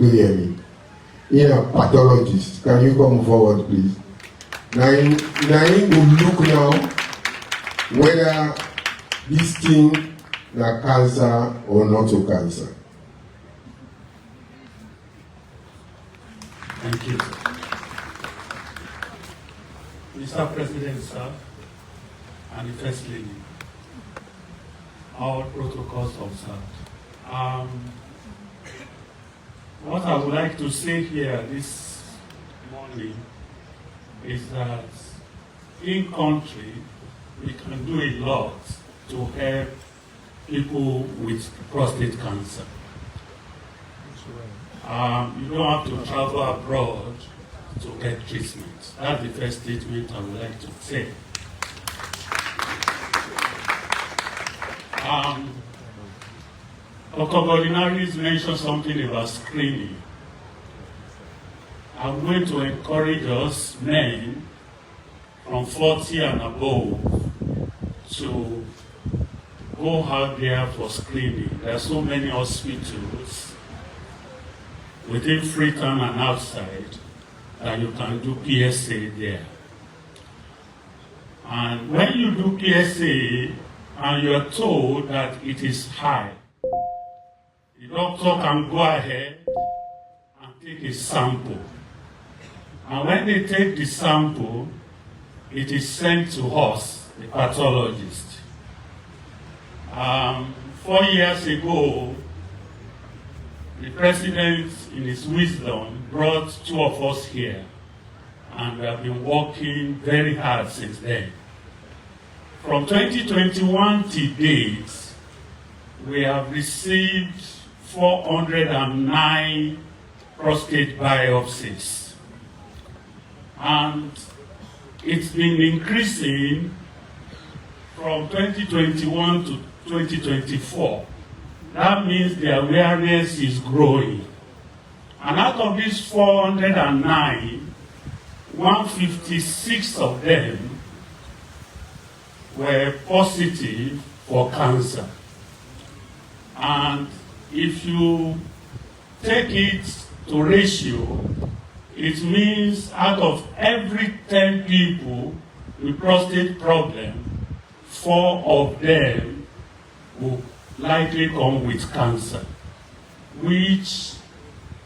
Leone, pathologist. Can you come forward, please? Now you will look now whether this thing is cancer or not a cancer. Thank you. Mr. President, sir, and the First Lady, all protocols observed. What I would like to say here this morning is that in country we can do a lot to help people with prostate cancer. You don't have to travel abroad to get treatment. That's the first statement I would like to say. Dr. Godinaris mentioned something about screening. I'm going to encourage us men from 40 and above to go out there for screening. There are so many hospitals within Freetown and outside that you can do PSA there. And when you do PSA and you're told that it is high, the doctor can go ahead and take a sample. And when they take the sample, it is sent to us, the pathologist. 4 years ago, the president, in his wisdom, brought 2 of us here, and we have been working very hard since then. From 2021 to date, we have received 409 prostate biopsies, and it's been increasing from 2021 to 2024. That means the awareness is growing. And out of these 409, 156 of them were positive for cancer. And if you take it to ratio, it means out of every 10 people with prostate problem, 4 of them will likely come with cancer, which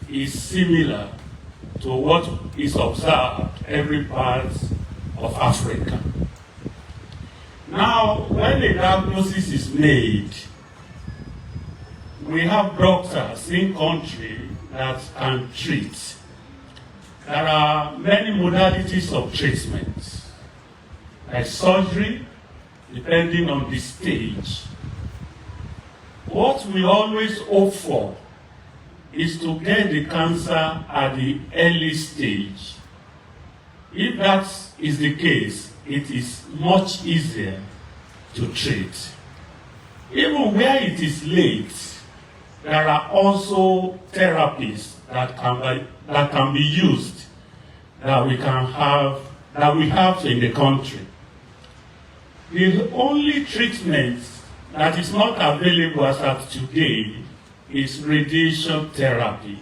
is similar to what is observed every part of Africa. Now, when a diagnosis is made, we have doctors in country that can treat. There are many modalities of treatment, like surgery, depending on the stage. What we always hope for is to get the cancer at the early stage. If that is the case, it is much easier to treat. Even where it is late, there are also therapies that can be used that we have in the country. The only treatment that is not available as of today is radiation therapy.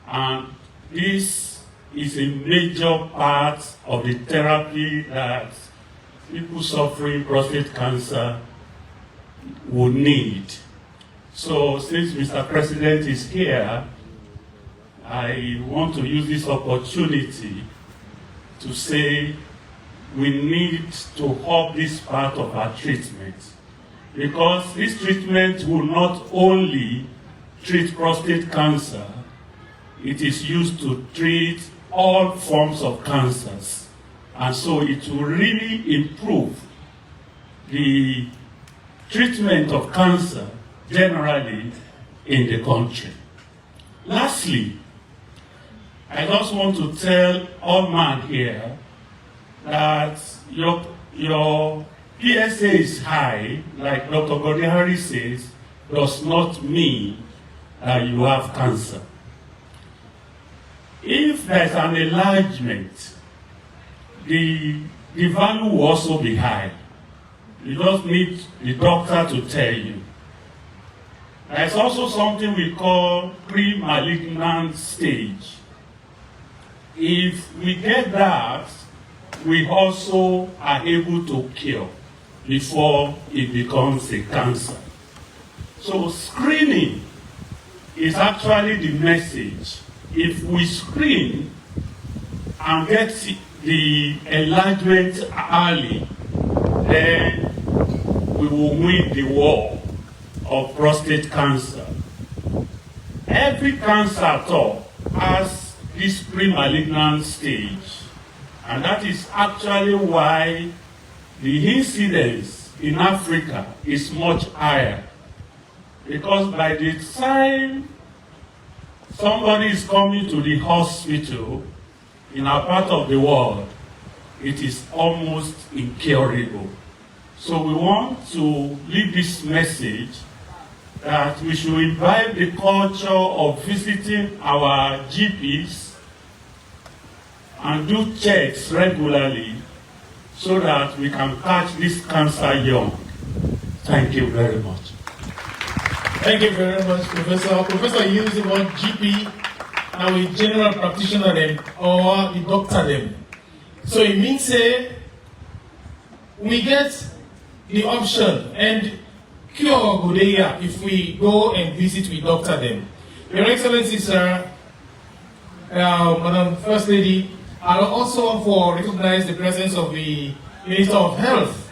And this is a major part of the therapy that people suffering prostate cancer would need. So since Mr. President is here, I want to use this opportunity to say we need to up this part of our treatment, because this treatment will not only treat prostate cancer, it is used to treat all forms of cancers. And so it will really improve the treatment of cancer generally in the country. Lastly, I just want to tell all men here that your PSA is high, like Dr. Godehari says, does not mean that you have cancer. If there's an enlargement, the value will also be high. You just need the doctor to tell you. There's also something we call pre-malignant stage. If we get that, we also are able to cure before it becomes a cancer. So screening is actually the message. If we screen and get the enlargement early, then we will win the war of prostate cancer. Every cancer at all has this pre-malignant stage, and that is actually why the incidence in Africa is much higher. Because by the time somebody is coming to the hospital in our part of the world, it is almost incurable. So we want to leave this message that we should imbibe the culture of visiting our GPs and do checks regularly so that we can catch this cancer young. Thank you very much. Thank you very much, Professor. Professor used the word GP, and we general practitioner them or the doctor them. So it means we get the option and cure good here if we go and visit with doctor them. Your Excellency, sir, Madam First Lady, I also want to recognize the presence of the Minister of Health,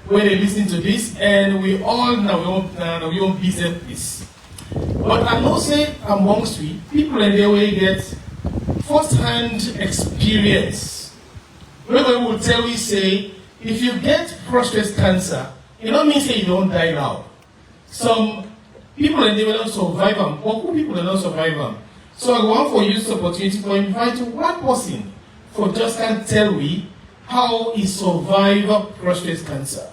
where they listen to this, and we all know we won't visit this. But I know say amongst we, people in their way get first-hand experience. Where we will tell you say, if you get prostate cancer, it don't mean say you don't die now. Some people in their way don't survive them, or who people don't survive them. So I want for use the opportunity to invite one person for just can tell me how he survived prostate cancer.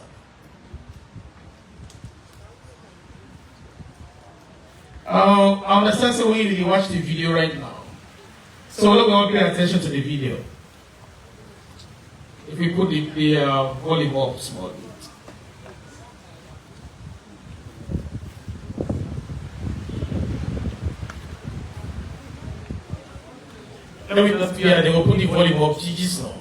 I understand so we really watch the video right now. So we're going to pay attention to the video. If we put the volume up small bit. Yeah, they will put the volume up. GG's now.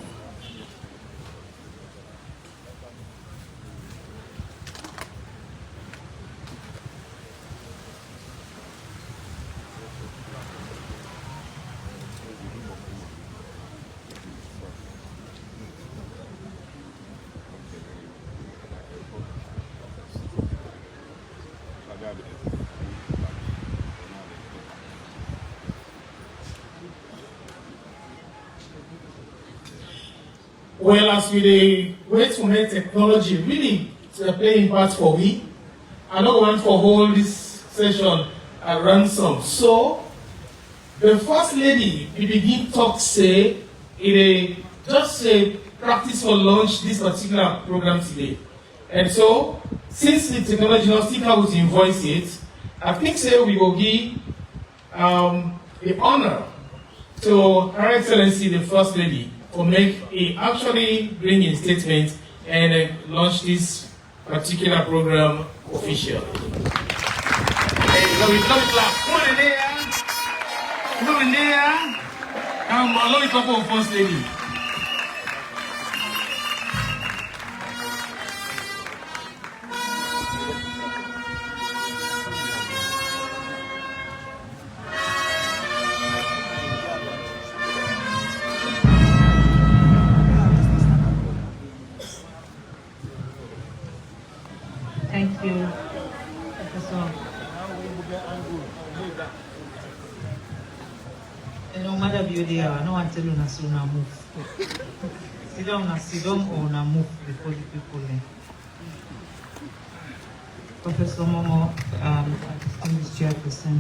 Well, as with the ways to make technology really playing part for we, I don't want to hold this session at ransom. So, the First Lady, we begin talk say, just say practice for launch this particular program today. And so, since the technology not still how to invoice it, I think say we will give the honor to Her Excellency the First Lady to actually bring in statement and launch this particular program officially. Hey, let me clap. Come on in there. Come in there. Come on, let me talk about First Lady. Thank you, Professor. No matter beauty, I don't want to tell you to move. Sit down or move before the people there. Professor Momo, distinguished chairperson,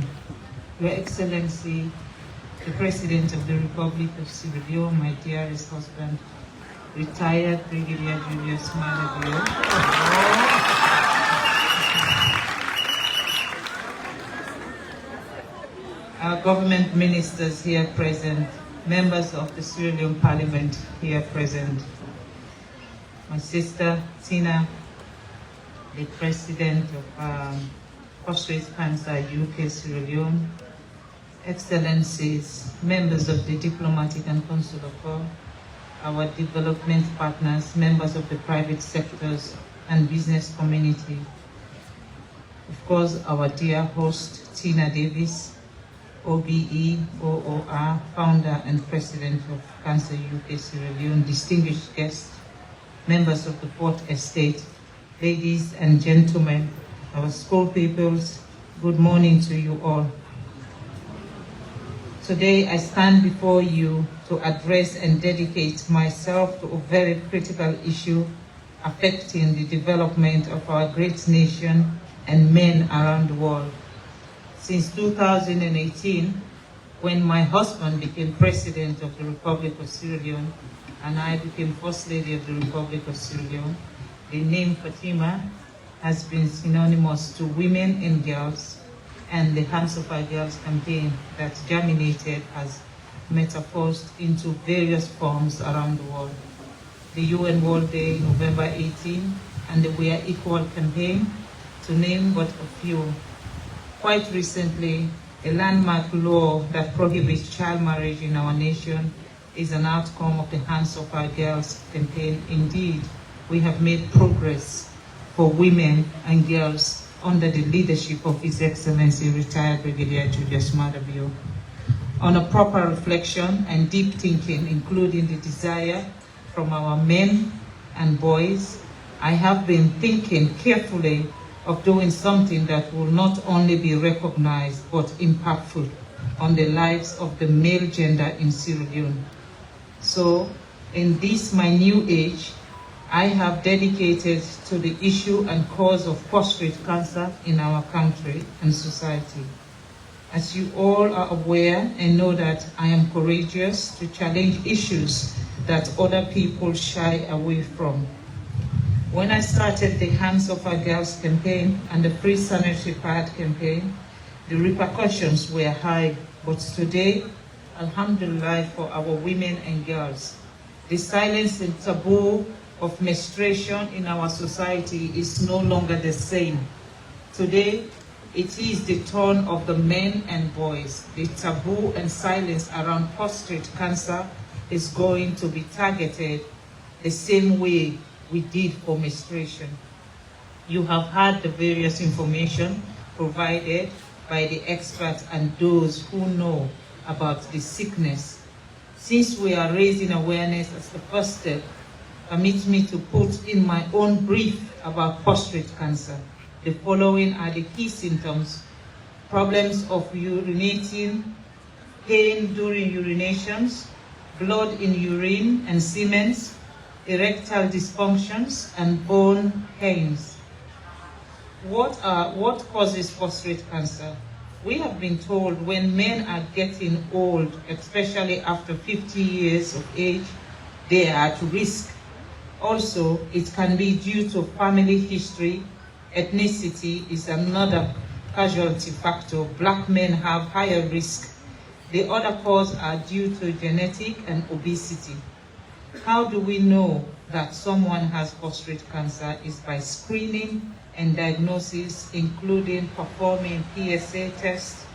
Your Excellency, the President of the Republic of Sierra Leone, my dearest husband, retired Brigadier Julius Malabio. Our government ministers here present, members of the Sierra Leone Parliament here present, my sister Tina, the President of Prostate Cancer UK Sierra Leone, Excellencies, members of the diplomatic and consular corps, our development partners, members of the private sectors and business community, of course, our dear host, Tina Davis, OBE, OOR, founder and president of Cancer UK Sierra Leone, distinguished guests, members of the Fourth Estate, ladies and gentlemen, our school pupils, good morning to you all. Today I stand before you to address and dedicate myself to a very critical issue affecting the development of our great nation and men around the world. Since 2018, when my husband became President of the Republic of Sierra Leone and I became First Lady of the Republic of Sierra Leone, the name Fatima has been synonymous to women and girls, and the Hands of Our Girls campaign that germinated has metamorphosed into various forms around the world. The UN World Day, November 18, and the We Are Equal campaign, to name but a few. Quite recently, a landmark law that prohibits child marriage in our nation is an outcome of the Hands of Our Girls campaign. Indeed, we have made progress for women and girls under the leadership of His Excellency retired Brigadier Julius Madabio. On a proper reflection and deep thinking, including the desire from our men and boys, I have been thinking carefully of doing something that will not only be recognized but impactful on the lives of the male gender in Sierra Leone. So, in this my new age, I have dedicated to the issue and cause of prostate cancer in our country and society. As you all are aware and know that I am courageous to challenge issues that other people shy away from. When I started the Hands of Our Girls campaign and the Free Sanitary Pad campaign, the repercussions were high, but today, alhamdulillah for our women and girls, the silence and taboo of menstruation in our society is no longer the same. Today, it is the turn of the men and boys. The taboo and silence around prostate cancer is going to be targeted the same way we did for menstruation. You have had the various information provided by the experts and those who know about the sickness. Since we are raising awareness as the first step, permit me to put in my own brief about prostate cancer. The following are the key symptoms: problems of urinating, pain during urinations, blood in urine and semen, erectile dysfunctions, and bone pains. What causes prostate cancer? We have been told when men are getting old, especially after 50 years of age, they are at risk. Also, it can be due to family history. Ethnicity is another casualty factor. Black men have higher risk. The other causes are due to genetic and obesity. How do we know that someone has prostate cancer? Is by screening and diagnosis, including performing PSA tests,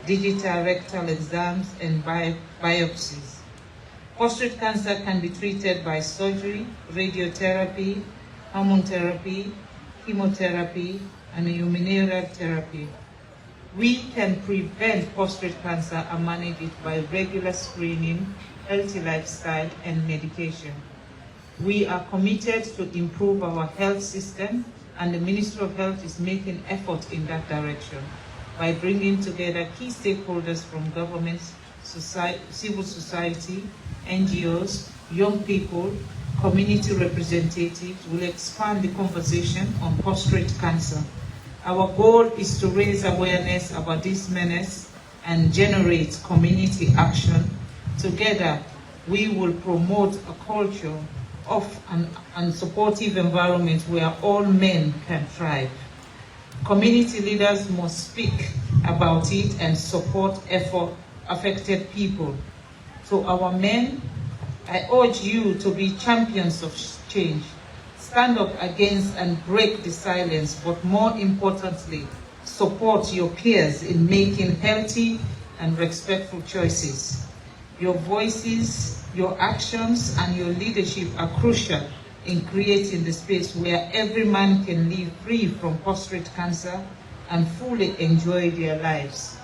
digital rectal exams, and biopsies. Prostate cancer can be treated by surgery, radiotherapy, hormone therapy, chemotherapy, and immunotherapy therapy. We can prevent prostate cancer and manage it by regular screening, healthy lifestyle, and medication. We are committed to improve our health system, and the Ministry of Health is making efforts in that direction by bringing together key stakeholders from governments, civil society, NGOs, young people, community representatives. Will expand the conversation on prostate cancer. Our goal is to raise awareness about this menace and generate community action. Together, we will promote a culture of an supportive environment where all men can thrive. Community leaders must speak about it and support affected people. To our men, I urge you to be champions of change. Stand up against and break the silence, but more importantly, support your peers in making healthy and respectful choices. Your voices, your actions, and your leadership are crucial in creating the space where every man can live free from prostate cancer and fully enjoy their lives.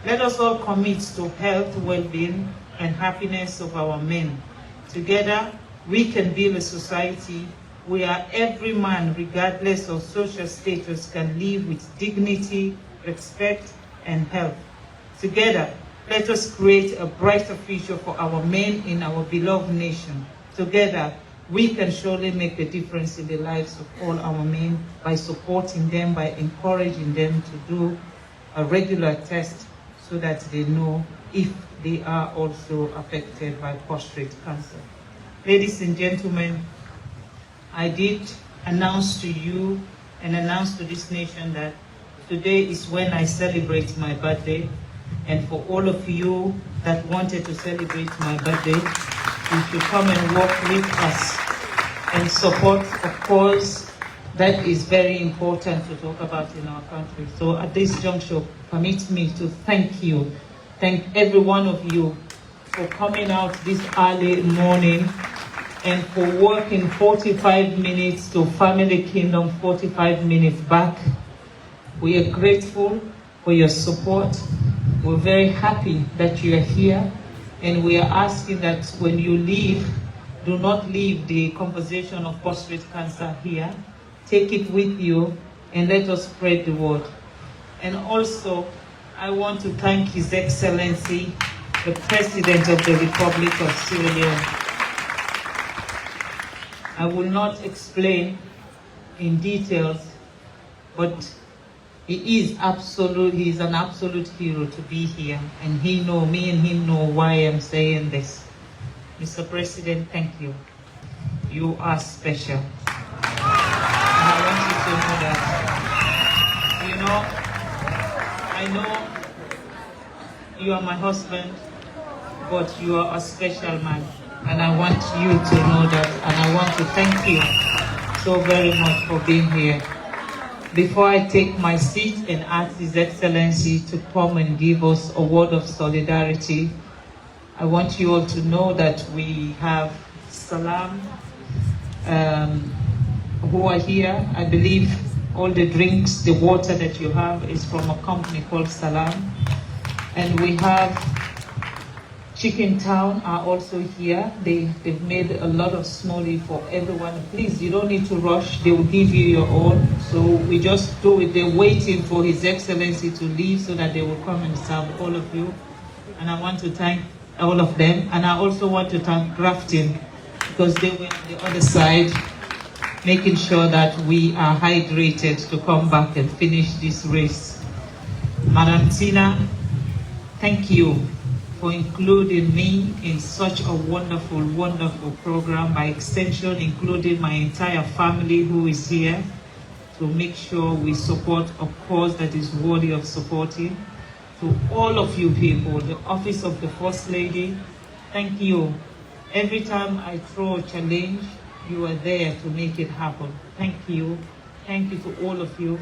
Let us all commit to health, well-being, and happiness of our men. Together, we can build a society where every man, regardless of social status, can live with dignity, respect, and health. Together, let us create a brighter future for our men in our beloved nation. Together, we can surely make a difference in the lives of all our men by supporting them, by encouraging them to do a regular test so that they know if they are also affected by prostate cancer. Ladies and gentlemen, I did announce to you and announce to this nation that today is when I celebrate my birthday. And for all of you that wanted to celebrate my birthday, you should come and walk with us and support a cause that is very important to talk about in our country. So at this juncture, permit me to thank every one of you for coming out this early morning and for working 45 minutes to Family Kingdom, 45 minutes back. We are grateful for your support. We're very happy that you are here, and we are asking that when you leave, do not leave the conversation of prostate cancer here. Take it with you and let us spread the word. And also, I want to thank His Excellency, the President of the Republic of Sierra Leone. I will not explain in details, but he is an absolute hero to be here, and me and him know why I'm saying this. Mr. President, thank you. You are special. And I want you to know that. I know you are my husband, but you are a special man. And I want you to know that, and I want to thank you so very much for being here. Before I take my seat and ask His Excellency to come and give us a word of solidarity, I want you all to know that we have Salam who are here. I believe all the drinks, the water that you have is from a company called Salam. And we have Chicken Town are also here. They've made a lot of smoothie for everyone. Please, you don't need to rush. They will give you your own. So we just do it. They're waiting for His Excellency to leave so that they will come and serve all of you. And I want to thank all of them. And I also want to thank Grafton, because they were on the other side, making sure that we are hydrated to come back and finish this race. Madam Tina, thank you for including me in such a wonderful, wonderful program, by extension including my entire family who is here, to make sure we support a cause that is worthy of supporting. To all of you people, the Office of the First Lady, thank you. Every time I throw a challenge, you are there to make it happen. Thank you. Thank you to all of you.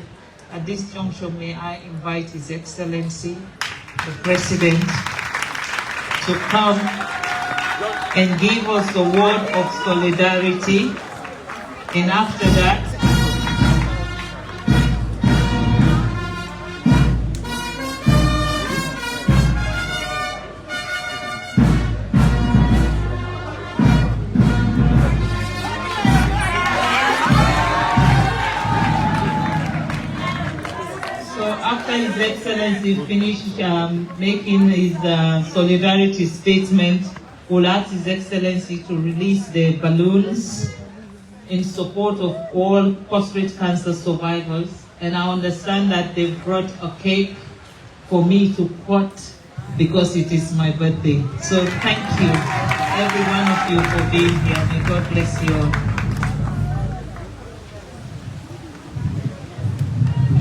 At this juncture, may I invite His Excellency, the President, to come and give us a word of solidarity. And after that, His Excellency finished making his solidarity statement, we'll ask His Excellency to release the balloons in support of all prostate cancer survivors. And I understand that they brought a cake for me to cut because it is my birthday. So thank you, every one of you, for being here. May God bless you all.